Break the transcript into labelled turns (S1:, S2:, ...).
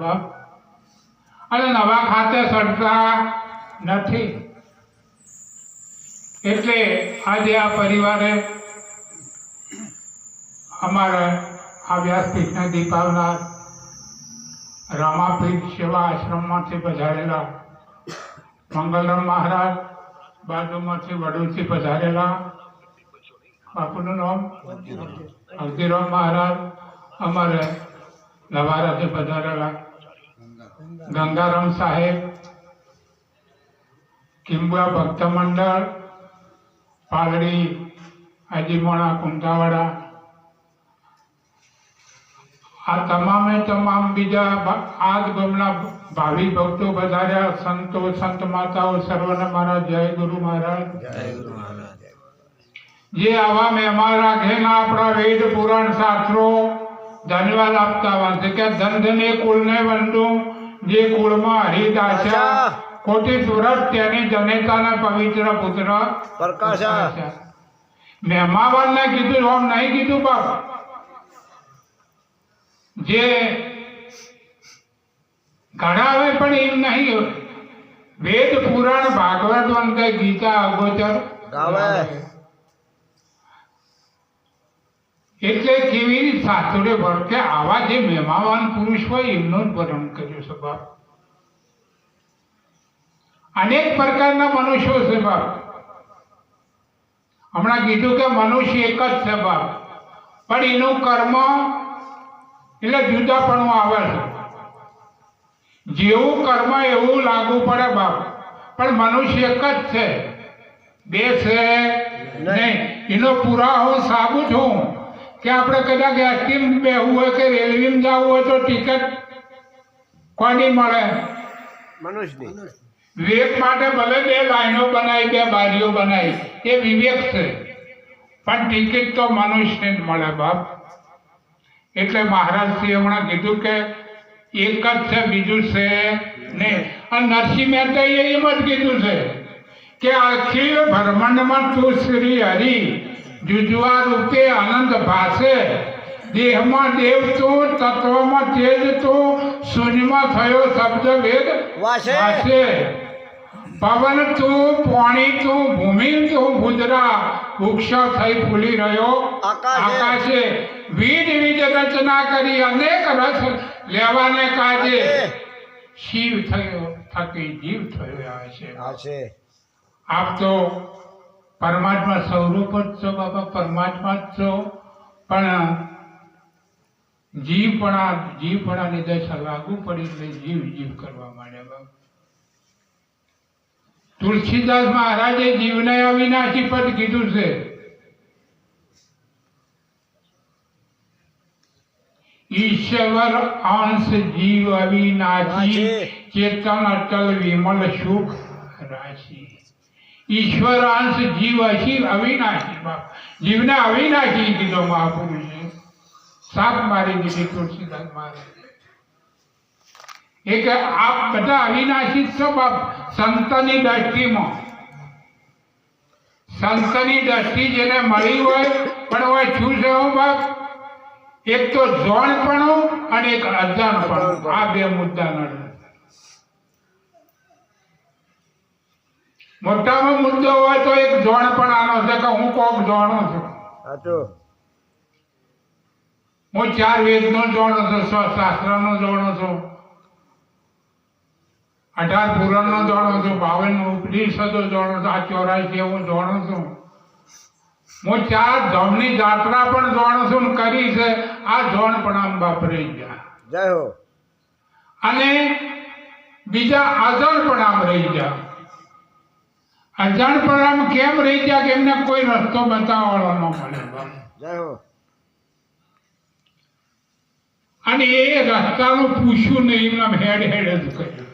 S1: બાપ, અને નવા ખાતે ચડતા નથી. એટલે આજે આ પરિવારે અમારા આ વ્યાસપીઠના દીપાવના રામાપીઠ સેવા આશ્રમમાંથી પધારેલા મંગલરામ મહારાજ, બાજુમાંથી વડોદથી પધારેલા બાપુનું નામ અવધીરામ મહારાજ, અમારે લવારાથી પધારેલા ગંગારામ સાહેબ, કિંબુઆ ભક્ત મંડળ, પાલડી, આજીમોણા, કુંટાવાડા, આ તમામે તમામ બીજા આ ગામના ભાવિ ભક્તો પધાર્યા, સંતો, સંત માતાઓ, સર્વને મારા જય ગુરુ મહારાજ. જે આવા મહેમાન રાખેલા આપણા વેદ પુરાણ શાસ્ત્રો ધન્યવાદ આપતા વાંચે કે ધન ધને કુળને વંદું, જે કુળમાં હરિદાસ્યા, કોટી સુરત તેની જનેતાના પવિત્ર પુત્ર પ્રકાશા. મહેમાનને કીધું, આમ નહીં કીધું બાપ. જે ઘડાવે પણ એમ નહીં, વેદ પુરાણ ભાગવત વંદે ગીતા અગોચર ગાવે. એટલે કેવી રીતે શાસ્ત્રોએ વર્તે આવા જે મહેમાન પુરુષ હોય એમનું જ વર્ણન કર્યું છે બાપ. અનેક પ્રકારના મનુષ્યો છે બાપ. હમણાં કીધું કે મનુષ્ય એક જ છે બાપ, પણ એનું કર્મ એટલે જુદાપણું આવે છે. જેવું કર્મ એવું લાગુ પડે બાપ, પણ મનુષ્ય એક જ છે, બે છે નહીં. એનો પુરા હું સાબુ છું કે આપણે કદાચ એસટીમાં બેહવું હોય કે રેલવેમાં જવું હોય તો ટિકિટ કોની મળે? મનુષ્યની. વિવેક માટે ભલે બે લાઈનો બનાવી, બે બારીઓ બનાવી, એ વિવેક છે, પણ ટિકિટ તો મનુષ્યને જ મળે બાપ. એટલે મહારાજશ્રી હમણાં કીધું કે એક જ છે, બીજું છે નહીં. અને નરસિંહ મહેતાએ એમ જ કીધું છે કે અખિલ બ્રહ્માંડમાં તું શ્રી હરિ જુજવા રૂપે આનંદ ભાસે, દેહમાં દેવ તું, તત્વમાં તેજ તું, શૂન્યમાં થયો શબ્દ વેદ વાસે. પવન તું, પાણી તું, ભૂમિ તું, ભુજરા વૃક્ષ થઈ ફૂલી રહ્યો આકાશે. વિધ વિધ રચના કરી અનેક રસ લેવાને કાજે, શિવ થયો થકી જીવ થયો છે. આપ તો પરમાત્મા સ્વરૂપ જ છો બાપા, પરમાત્મા જ છો, પણ જીવપણાની દશા લાગુ પડી એટલે જીવ કરવા માંડ્યા બાપ. તુલસીદાસ મહારાજે જીવને અવિનાશી પદ કીધું છે. ઈશ્વર અંશ જીવ અવિનાશી, ચેતન અટલ વિમલ સુખ રાશિ. ઈશ્વર અંશ જીવ અવિનાશી બાપ, જીવને અવિનાશી કીધો મહાપુરુષે. સાપ મારી દીધી તુલસીદાસ મહારાજ. એ કે આપ બધા અવિનાશી છો બાપ. સંતની દ્રષ્ટિમાં, સંતની દ્રષ્ટિ જેને મળી હોય, પણ હોય શું છે હો બાપ? એક તો જોણપણું અને એક અજાણપણું, આ બે મુદ્દા નડે. મોટામાં મુદ્દો હોય તો એક જોણપણાનો છે કે હું કોક જાણું છું, હું 4 વેદનો જાણું છું, 6 શાસ્ત્રનો જાણું છું, 18 પુરાણનો જાણું છું, 52 ઉપનિષદો જાણું છું, આ 84 હું જાણું છું, હું 4 ધામની યાત્રા પણ જાણું છું કરી છે. આ જોણપણામ બાપ રહી ગયા. જય હો. અને બીજા અજાણપણામ રહી ગયા. અજાણપણામ કેમ રહી ગયા કે એમને કોઈ રસ્તો બતાવવાનો ન મળે. જય હો. અને એ રસ્તાનું પૂછ્યું નહીં, એમને હેડ જ કર્યું.